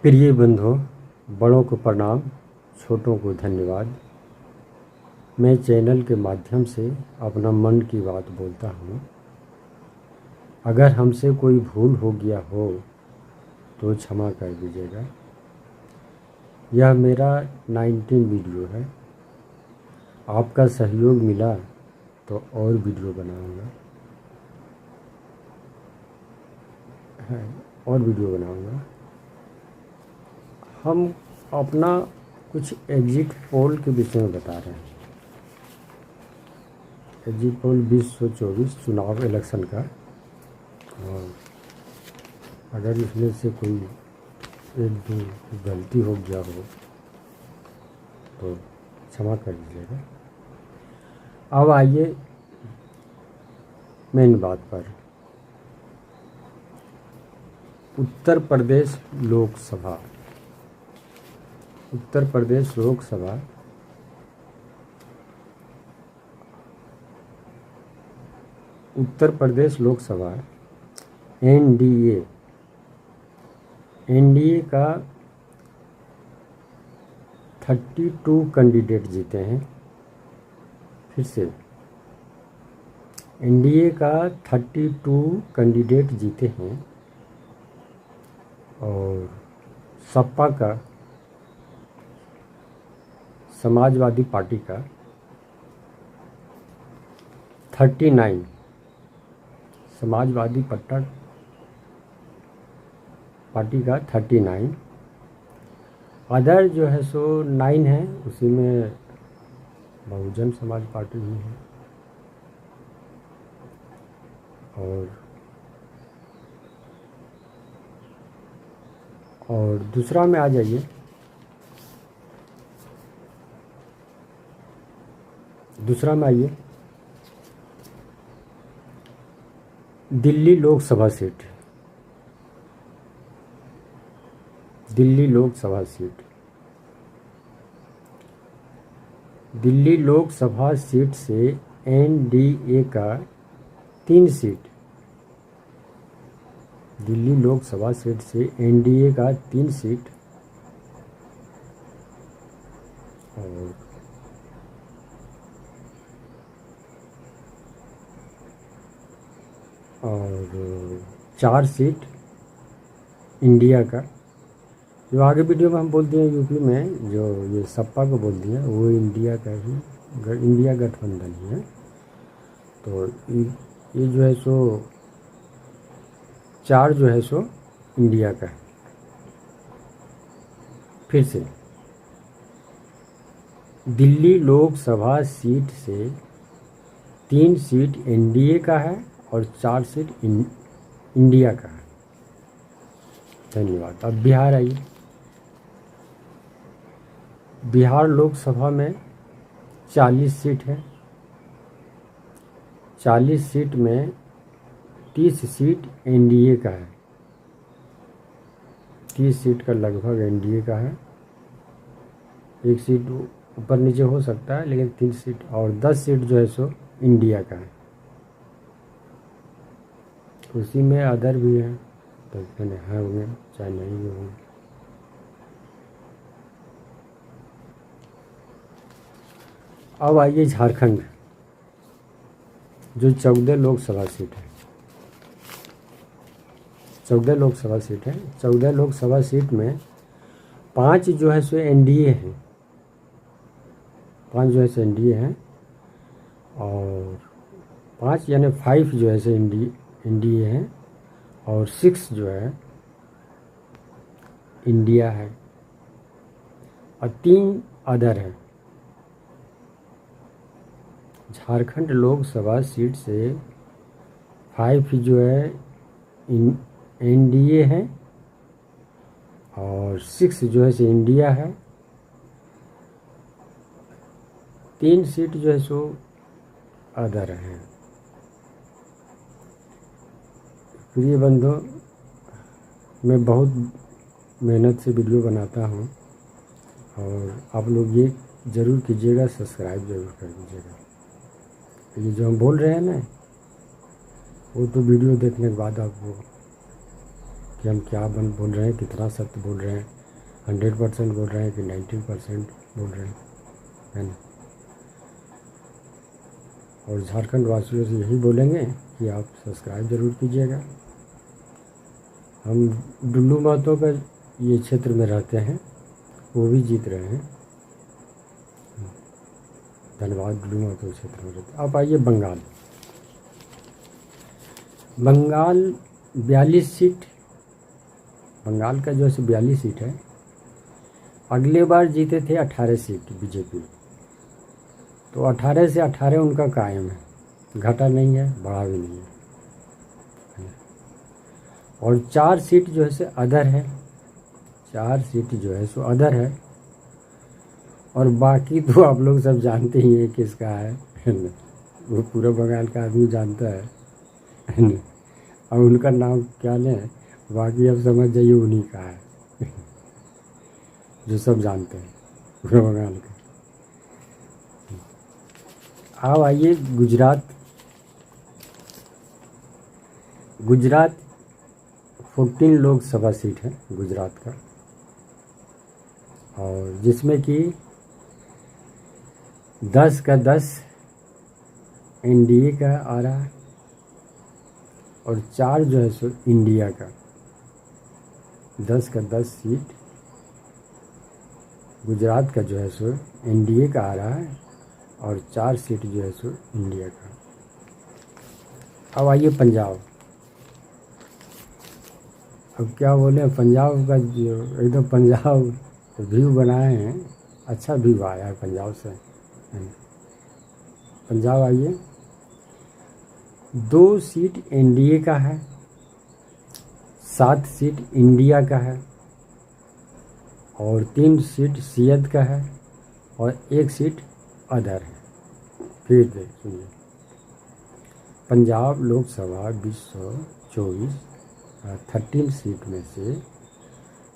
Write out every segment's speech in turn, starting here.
प्रिय बंधुओं, बड़ों को प्रणाम, छोटों को धन्यवाद। मैं चैनल के माध्यम से अपना मन की बात बोलता हूँ। अगर हमसे कोई भूल हो गया हो तो क्षमा कर दीजिएगा। यह मेरा 19 वीडियो है। आपका सहयोग मिला तो और वीडियो बनाऊँगा हम अपना कुछ एग्जिट पोल के विषय में बता रहे हैं। एग्जिट पोल 2024 चुनाव इलेक्शन का, और अगर इसमें से कोई एक दो गलती हो गया हो तो क्षमा कर दीजिएगा। अब आइए मेन बात पर। उत्तर प्रदेश लोकसभा एनडीए का 32 कैंडिडेट जीते हैं। फिर से एनडीए का 32 कैंडिडेट जीते हैं और सपा का, समाजवादी पार्टी का 39, समाजवादी पार्टी का 39, अदर जो है सो 9 है। उसी में बहुजन समाज पार्टी भी है। और दूसरा में आ जाइए। आइए दिल्ली लोकसभा सीट। दिल्ली लोकसभा सीट से एनडीए का 3 सीट। दिल्ली लोकसभा सीट से एनडीए का 3 सीट और 4 सीट इंडिया का। जो आगे वीडियो में हम बोल दिए यूपी में जो ये सपा को बोल दिया वो इंडिया का ही, इंडिया गठबंधन ही है। तो ये जो है सो 4 जो है सो इंडिया का है। फिर से दिल्ली लोकसभा सीट से 3 सीट एनडीए का है और 4 सीट इंडिया का है। धन्यवाद। अब बिहार आइए। बिहार लोकसभा में 40 सीट है। 40 सीट में 30 सीट एनडीए का है। 30 सीट का लगभग एनडीए का है। 1 सीट ऊपर नीचे हो सकता है, लेकिन 3 सीट और 10 सीट जो है सो इंडिया का है। उसी में अदर भी है, तो है होंगे चाहे नहीं भी होंगे। अब आइए झारखंड, जो 14 लोकसभा सीट है। 14 लोकसभा सीट है। 14 लोकसभा सीट में 5 जो है सो एनडीए हैं। 5 जो है सो एनडीए हैं और 5 यानी 5 जो है सो एनडीए हैं और 6 जो है इंडिया है और 3 अदर है। झारखंड लोकसभा सीट से 5 जो है एनडीए है और 6 जो है सो इंडिया है। 3 सीट जो है सो अदर हैं। प्रिय बंधु, मैं बहुत मेहनत से वीडियो बनाता हूँ और आप लोग ये ज़रूर कीजिएगा, सब्सक्राइब ज़रूर कर दीजिएगा। ये जो हम बोल रहे हैं ना, वो तो वीडियो देखने के बाद आपको कि हम क्या बोल रहे हैं, कितना सत्य बोल रहे हैं, 100% बोल रहे हैं कि 90% बोल रहे हैं, है ना। और झारखंड वासियों से यही बोलेंगे कि आप सब्सक्राइब ज़रूर कीजिएगा। हम डुल्लू महतो का ये क्षेत्र में रहते हैं, वो भी जीत रहे हैं। धन्यवाद। डुल्लू महतो क्षेत्र में रहते हैं। अब आइए बंगाल। बंगाल 42 सीट, बंगाल का जो है 42 सीट है। अगले बार जीते थे 18 सीट बीजेपी, तो 18 से 18 उनका कायम है, घटा नहीं है, बढ़ा भी नहीं है। और 4 सीट जो है सो अदर है, 4 सीट जो है सो अदर है। और बाकी तो आप लोग सब जानते ही हैं किसका है ना, वो पूरा बंगाल का आदमी जानता है ना। और उनका नाम क्या लें, बाकी अब समझ जाइए उन्हीं का है जो सब जानते हैं पूरा बंगाल का। अब आइए गुजरात। गुजरात 14 लोकसभा सीट है गुजरात का, और जिसमें कि 10 का 10 एनडीए का आ रहा है, और 4 जो है सो इंडिया का। 10 का 10 सीट गुजरात का जो है सो एनडीए का आ रहा है, और 4 सीट जो है सो इंडिया का। अब आइए पंजाब। अब क्या बोले, पंजाब का जो एकदम पंजाब व्यू बनाए हैं, अच्छा व्यू आया है पंजाब से। पंजाब आइए, 2 सीट एनडीए का है, 7 सीट इंडिया का है, और 3 सीट सीएद का है, और 1 सीट अदर है। फिर देख सुनिए, पंजाब लोकसभा 2024 13 सीट में से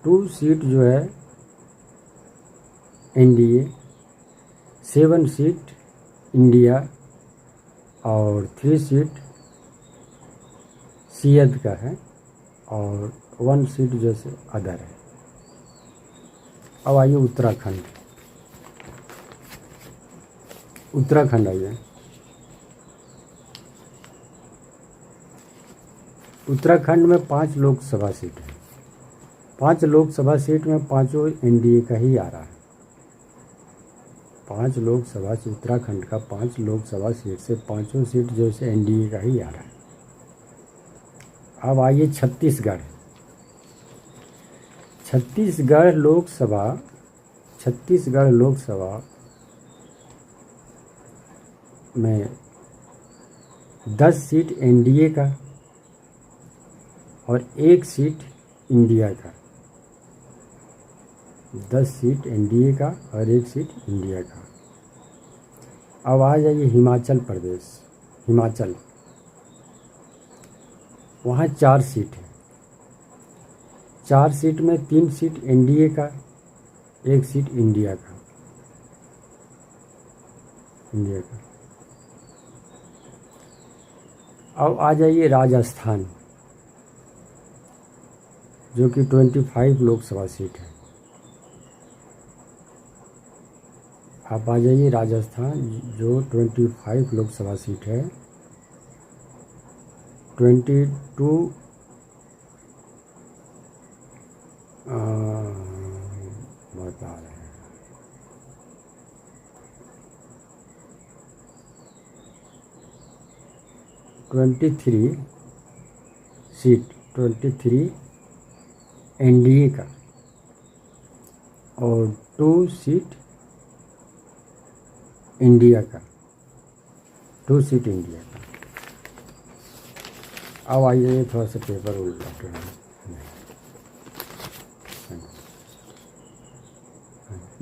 2 सीट जो है एनडीए, 7 सीट इंडिया, और 3 सीट सीएद का है, और 1 सीट जैसे अदर है। अब आइए उत्तराखंड। उत्तराखंड आइए, उत्तराखंड में 5 लोकसभा सीट है। 5 लोकसभा सीट में 5 एनडीए का ही आ रहा है। 5 लोकसभा से उत्तराखंड का 5 लोकसभा सीट से 5 सीट जो है एनडीए का ही आ रहा है। अब आइए छत्तीसगढ़। छत्तीसगढ़ लोकसभा में 10 सीट एनडीए का, और 1 सीट इंडिया का। 10 सीट एनडीए का और 1 सीट इंडिया का। अब आ जाइए हिमाचल प्रदेश। हिमाचल, वहाँ 4 सीट है। 4 सीट में 3 सीट एनडीए का, 1 सीट इंडिया का। अब आ जाइए राजस्थान, जो कि 25 लोकसभा सीट है। आप आ जाइए राजस्थान, जो 25 लोकसभा सीट है। 22 बता रहे हैं, 23 सीट, 23 एनडीए का, और 2 सीट इंडिया का। 2 सीट इंडिया का। अब आइए थोड़ा सा पेपर उलट रहा है।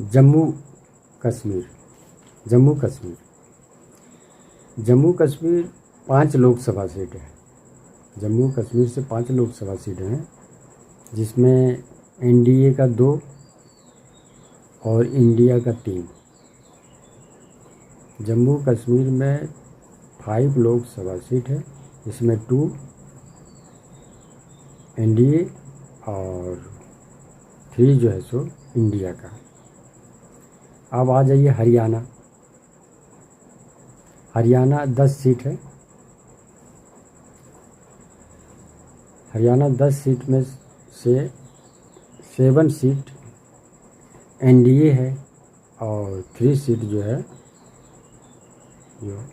जम्मू कश्मीर। जम्मू कश्मीर 5 लोकसभा सीट है। जम्मू कश्मीर से 5 लोकसभा सीट हैं, जिसमें एनडीए का 2 और इंडिया का 3। जम्मू कश्मीर में 5 लोकसभा सीट है, इसमें 2 एनडीए और 3 जो है सो इंडिया का। अब आ जाइए हरियाणा। हरियाणा 10 सीट है। हरियाणा 10 सीट में से 7 सीट एनडीए है और 3 सीट जो है जो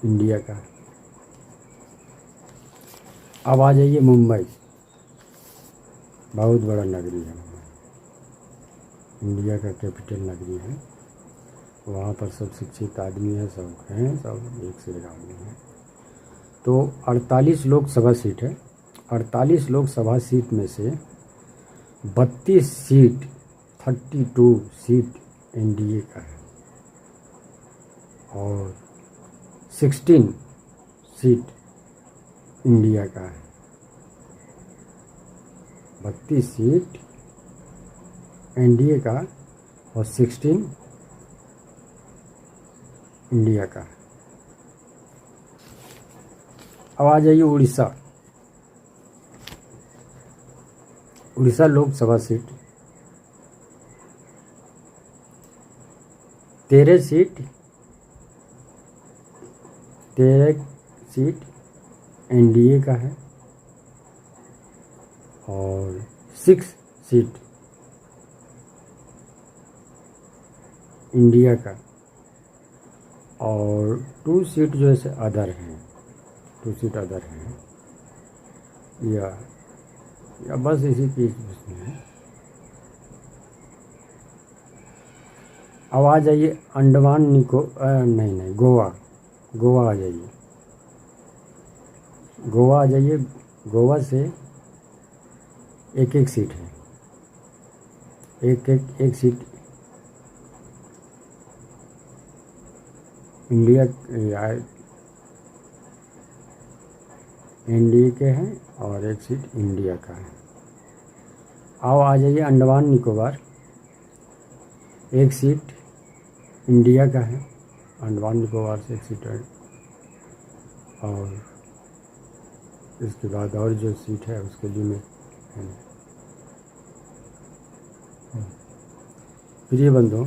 इंडिया का। अब आ जाइए मुंबई। बहुत बड़ा नगरी है मुंबई, इंडिया का कैपिटल नगरी है। वहाँ पर सब शिक्षित आदमी हैं, सब हैं, सब एक से एक आदमी हैं। तो 48 लोकसभा सीट है। 48 लोकसभा सीट में से 32 सीट 32 सीट एनडीए का है और 16 सीट इंडिया का है। 32 सीट एनडीए का और 16 इंडिया का। अब आ जाइए Orissa. Orissa Lok Sabha seat 13 seat NDA का है और 6 सीट इंडिया का और 2 सीट जो है अदर हैं। 2 सीट अदर हैं या बस इसी की उसमें है। अब आ जाइए अंडमान नहीं गोवा। गोवा आ जाइए। गोवा आ जाइए। गोवा से एक सीट है। एक सीट इंडिया एनडीए के हैं और एक सीट इंडिया का है। अब आ जाइए अंडमान निकोबार। एक सीट इंडिया का है। अंडमान निकोबार से एक सीट है और इसके बाद और जो सीट है उसके लिए मैं है। प्रिय बंधुओं,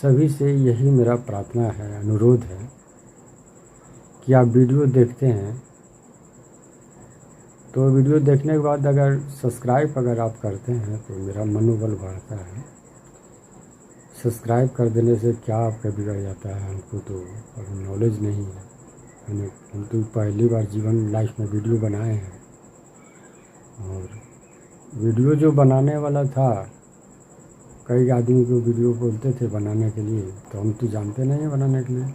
सभी से यही मेरा प्रार्थना है, अनुरोध है कि आप वीडियो देखते हैं तो वीडियो देखने के बाद अगर सब्सक्राइब अगर आप करते हैं तो मेरा मनोबल बढ़ता है। सब्सक्राइब कर देने से क्या आपका बिगड़ जाता है, हमको तो अभी नॉलेज नहीं है। हम तो पहली बार जीवन लाइफ में वीडियो बनाए हैं और वीडियो जो बनाने वाला था, कई आदमी को वीडियो बोलते थे बनाने के लिए, तो हम तो जानते नहीं हैं बनाने के लिए।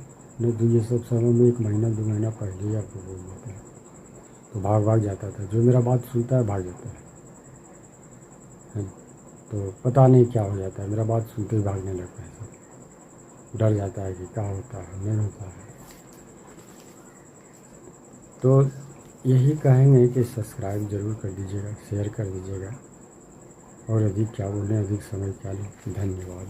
नहीं तो ये सब सालों में 1 महीना 2 महीना पहले ही आपको बोल देते हैं तो भाग जाता था। जो मेरा बात सुनता है भाग जाता है। तो पता नहीं क्या हो जाता है, मेरा बात सुनते ही भागने लगता है सब। डर जाता है कि क्या होता है नहीं होता है। तो यही कहेंगे कि सब्सक्राइब ज़रूर कर दीजिएगा, शेयर कर दीजिएगा और अधिक क्या बोलें, अधिक समय क्या लें। धन्यवाद।